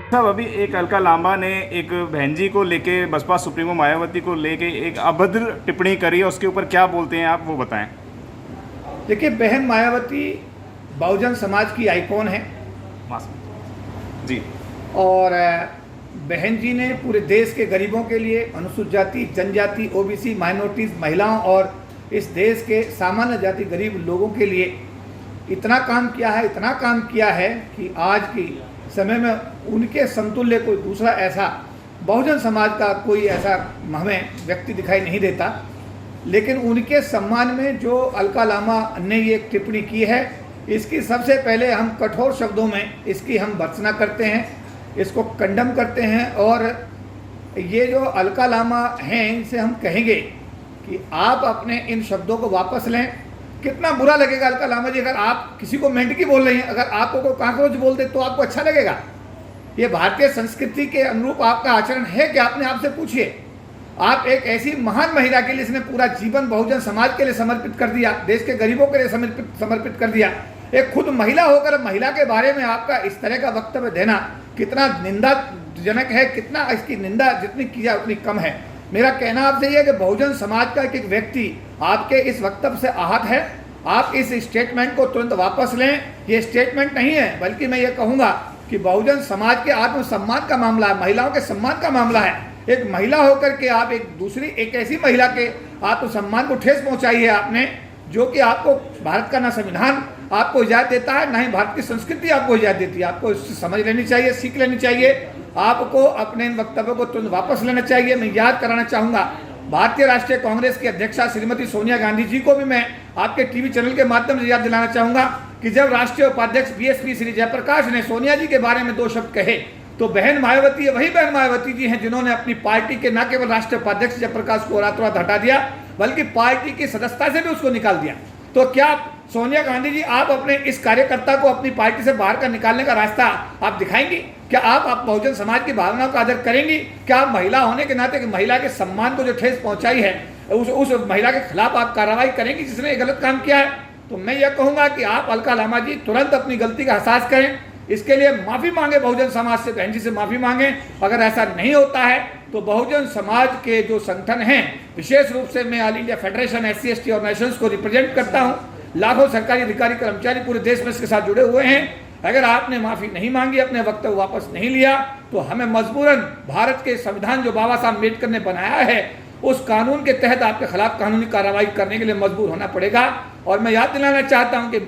साहब, अभी एक अलका लांबा ने एक बहन जी को लेके, बसपा सुप्रीमो मायावती को लेके एक अभद्र टिप्पणी करी है, उसके ऊपर क्या बोलते हैं आप, वो बताएं। देखिए, बहन मायावती बहुजन समाज की आइकॉन है जी, और बहन जी ने पूरे देश के गरीबों के लिए, अनुसूचित जाति, जनजाति, ओबीसी, माइनॉरिटीज़, महिलाओं और इस देश के सामान्य जाति गरीब लोगों के लिए इतना काम किया है कि आज की समय में उनके समतुल्य कोई दूसरा ऐसा बहुजन समाज का कोई ऐसा हमें व्यक्ति दिखाई नहीं देता। लेकिन उनके सम्मान में जो अलका लांबा ने ये टिप्पणी की है, इसकी सबसे पहले हम कठोर शब्दों में इसकी हम भर्त्सना करते हैं, इसको कंडम करते हैं। और ये जो अलका लांबा हैं, इनसे हम कहेंगे कि आप अपने इन शब्दों को वापस लें। कितना बुरा लगेगा अलका लांबा जी, अगर आप किसी को मेंढकी बोल रही हैं, अगर आपको कोई काकरोच बोल दे तो आपको अच्छा लगेगा? ये भारतीय संस्कृति के अनुरूप आपका आचरण है कि आपने आपसे पूछिए। आप एक ऐसी महान महिला के लिए, इसने पूरा जीवन बहुजन समाज के लिए समर्पित कर दिया, देश के गरीबों के लिए समर्पित कर दिया। एक खुद महिला होकर महिला के बारे में आपका इस तरह का वक्तव्य देना कितना निंदाजनक है, कितना इसकी निंदा जितनी की जाए उतनी कम है। मेरा कहना आपसे यह है कि बहुजन समाज का एक व्यक्ति आपके इस वक्तव्य से आहत है। आप इस स्टेटमेंट को तुरंत वापस लें। ये स्टेटमेंट नहीं है, बल्कि मैं ये कहूँगा कि बहुजन समाज के आत्मसम्मान का मामला है, महिलाओं के सम्मान का मामला है। एक महिला होकर के आप एक ऐसी महिला के आत्मसम्मान को ठेस पहुँचाई है आपने, जो कि आपको भारत का ना संविधान आपको इजाज़त देता है, ना ही भारत की संस्कृति आपको इजाज़त देती है। आपको इससे समझ लेनी चाहिए, सीख लेनी चाहिए। आपको अपने इन वक्तव्यों को तुरंत वापस लेना चाहिए। मैं याद कराना चाहूँगा, भारतीय राष्ट्रीय कांग्रेस की अध्यक्षा श्रीमती सोनिया गांधी जी को भी मैं आपके टीवी चैनल के माध्यम से याद दिलाना चाहूँगा कि जब राष्ट्रीय उपाध्यक्ष बीएसपी श्री जयप्रकाश ने सोनिया जी के बारे में 2 शब्द कहे, तो बहन मायावती, वही बहन मायावती जी हैं जिन्होंने अपनी पार्टी के न केवल राष्ट्रीय उपाध्यक्ष जयप्रकाश को रातों रात हटा दिया, बल्कि पार्टी की सदस्यता से भी उसको निकाल दिया। तो क्या सोनिया गांधी जी, आप अपने इस कार्यकर्ता को अपनी पार्टी से बाहर का निकालने का रास्ता आप दिखाएंगी? क्या आप बहुजन समाज की भावनाओं का आदर करेंगी? क्या आप महिला होने के नाते, कि महिला के सम्मान को जो ठेस पहुंचाई है, उस महिला के खिलाफ आप कार्रवाई करेंगी जिसने गलत काम किया है? तो मैं यह कहूँगा कि आप अलका लांबा जी तुरंत अपनी गलती का एहसास करें, इसके लिए माफ़ी मांगे, बहुजन समाज से, बहन जी से माफ़ी मांगें। अगर ऐसा नहीं होता है तो बहुजन समाज के जो संगठन हैं, विशेष रूप से मैं all India federation SC/ST organisations को रिप्रेजेंट करता हूं, लाखों सरकारी अधिकारी कर्मचारी पूरे देश में इसके साथ जुड़े हुए हैं। अगर आपने माफ़ी नहीं मांगी, अपने वक्तव्य वापस नहीं लिया, तो हमें मजबूरन भारत के संविधान जो बाबा साहब अम्बेडकर ने बनाया है, उस कानून के तहत आपके खिलाफ कानूनी कार्रवाई करने के लिए मजबूर होना पड़ेगा। और मैं याद दिलाना चाहता हूँ कि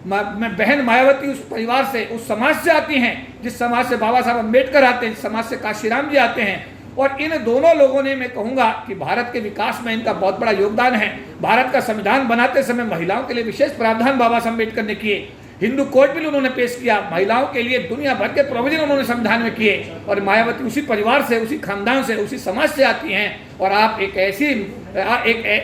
मैं बहन मायावती उस परिवार से, उस समाज से आती हैं जिस समाज से बाबा साहब अम्बेडकर आते हैं, जिस समाज से काशीराम जी आते हैं। और इन दोनों लोगों ने, मैं कहूँगा कि भारत के विकास में इनका बहुत बड़ा योगदान है। भारत का संविधान बनाते समय महिलाओं के लिए विशेष प्रावधान बाबा साहब अम्बेडकर ने किए, हिंदू कोड बिल उन्होंने पेश किया, महिलाओं के लिए दुनिया भर के प्रोविजन उन्होंने संविधान में किए। और मायावती उसी परिवार से, उसी खानदान से, उसी समाज से आती हैं। और आप एक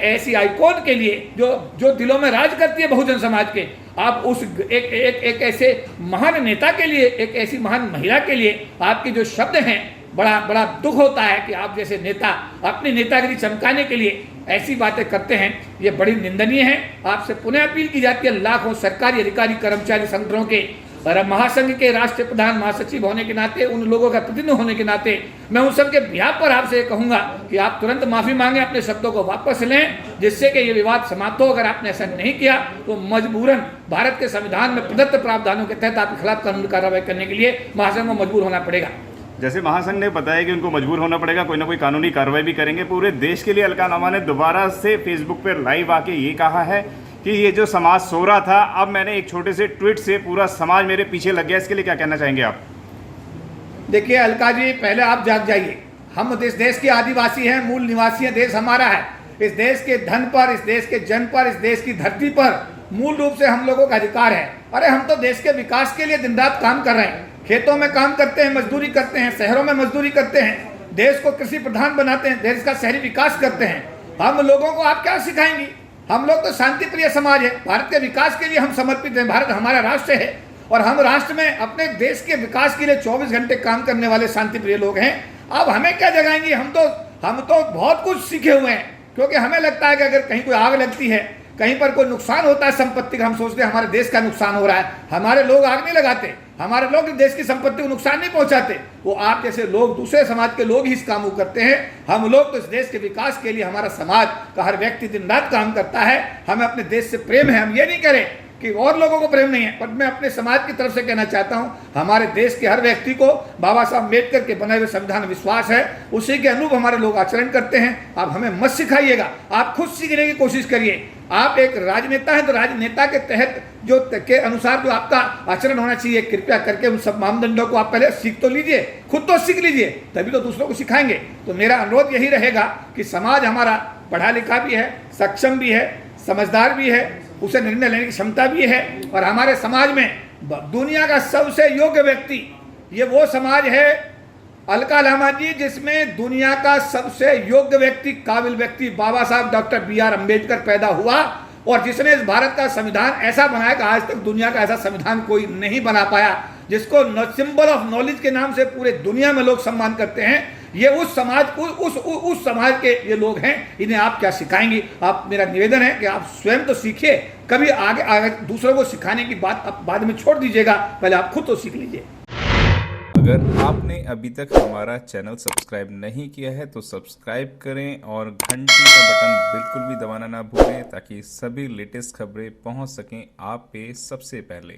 ऐसी आइकॉन के लिए जो दिलों में राज करती है बहुजन समाज के, आप उस एक ऐसे महान नेता के लिए, एक ऐसी महान महिला के लिए आपके जो शब्द हैं, बड़ा दुख होता है कि आप जैसे नेता अपनी नेतागिरी चमकाने के लिए ऐसी बातें करते हैं। ये बड़ी निंदनीय है। आपसे पुनः अपील की जाती है, लाखों सरकारी अधिकारी कर्मचारी संगठनों के और महासंघ के राष्ट्रीय प्रधान महासचिव होने के नाते, उन लोगों का प्रतिनिधि होने के नाते, मैं उन सबके बिहाफ पर आपसे कहूँगा कि आप तुरंत माफ़ी मांगें, अपने शब्दों को वापस लें, जिससे कि ये विवाद समाप्त हो। अगर आपने ऐसा नहीं किया तो मजबूरन भारत के संविधान में प्रदत्त प्रावधानों के तहत आपके खिलाफ कानूनी कार्रवाई करने के लिए महासंघ को मजबूर होना पड़ेगा। जैसे महासंघ ने बताया कि उनको मजबूर होना पड़ेगा, कोई ना कोई कानूनी कार्रवाई भी करेंगे। पूरे देश के लिए अलका लांबा ने दोबारा से फेसबुक पर लाइव आके ये कहा है कि ये जो समाज सो रहा था, अब मैंने एक छोटे से ट्वीट से पूरा समाज मेरे पीछे लग गया। इसके लिए क्या कहना चाहेंगे आप? देखिए अलका जी, पहले आप जाग जाइए। हम इस देश के आदिवासी हैं, मूल निवासी हैं, देश हमारा है। इस देश के धन पर, इस देश के जन पर, इस देश की धरती पर मूल रूप से हम लोगों का अधिकार है। अरे हम तो देश के विकास के लिए दिन रात काम कर रहे हैं, खेतों में काम करते हैं, मजदूरी करते हैं, शहरों में मजदूरी करते हैं, देश को कृषि प्रधान बनाते हैं, देश का शहरी विकास करते हैं। हम लोगों को आप क्या सिखाएंगी? हम लोग तो शांति प्रिय समाज है, भारत के विकास के लिए हम समर्पित हैं। भारत हमारा राष्ट्र है और हम राष्ट्र में अपने देश के विकास के लिए 24 घंटे काम करने वाले शांति प्रिय लोग हैं। अब हमें क्या जगाएंगी? हम तो बहुत कुछ सीखे हुए हैं, क्योंकि हमें लगता है कि अगर कहीं कोई आग लगती है, कहीं पर कोई नुकसान होता है संपत्ति का, हम सोचते हैं हमारे देश का नुकसान हो रहा है। हमारे लोग आग नहीं लगाते, हमारे लोग देश की संपत्ति को नुकसान नहीं पहुंचाते। वो आप जैसे लोग, दूसरे समाज के लोग ही इस काम को करते हैं। हम लोग तो इस देश के विकास के लिए, हमारा समाज का हर व्यक्ति दिन रात काम करता है। हमें अपने देश से प्रेम है। हम ये नहीं करें कि और लोगों को प्रेम नहीं है, पर मैं अपने समाज की तरफ से कहना चाहता हूं, हमारे देश के हर व्यक्ति को बाबा साहब अम्बेडकर के बनाए हुए संविधान में विश्वास है। उसी के अनुरूप हमारे लोग आचरण करते हैं। आप हमें मत सिखाइएगा, आप खुद सीखने की कोशिश करिए। आप एक राजनेता हैं तो राजनेता के तहत जो के अनुसार जो आपका आचरण होना चाहिए, कृपया करके उन सब मानदंडों को आप पहले सीख तो लीजिए, खुद तो सीख लीजिए, तभी तो दूसरों को सिखाएंगे। तो मेरा अनुरोध यही रहेगा कि समाज हमारा पढ़ा लिखा भी है, सक्षम भी है, समझदार भी है, उसे निर्णय लेने की क्षमता भी है, और हमारे समाज में दुनिया का सबसे योग्य व्यक्ति, ये वो समाज है अलका लामा जी, जिसमें दुनिया का सबसे योग्य व्यक्ति, काबिल व्यक्ति बाबा साहब डॉक्टर BR अम्बेडकर पैदा हुआ, और जिसने इस भारत का संविधान ऐसा बनाया कि आज तक दुनिया का ऐसा संविधान कोई नहीं बना पाया, जिसको सिंबल ऑफ नॉलेज के नाम से पूरे दुनिया में लोग सम्मान करते हैं। ये उस समाज उस समाज के ये लोग हैं। इन्हें आप क्या सिखाएंगे? आप, मेरा निवेदन है कि आप स्वयं तो सीखिए, कभी आगे दूसरों को सिखाने की बात आप बाद में छोड़ दीजिएगा, पहले आप खुद तो सीख लीजिए। अगर आपने अभी तक हमारा चैनल सब्सक्राइब नहीं किया है तो सब्सक्राइब करें और घंटी का बटन बिल्कुल भी दबाना ना भूलें, ताकि सभी लेटेस्ट खबरें पहुंच सकें आप पे सबसे पहले।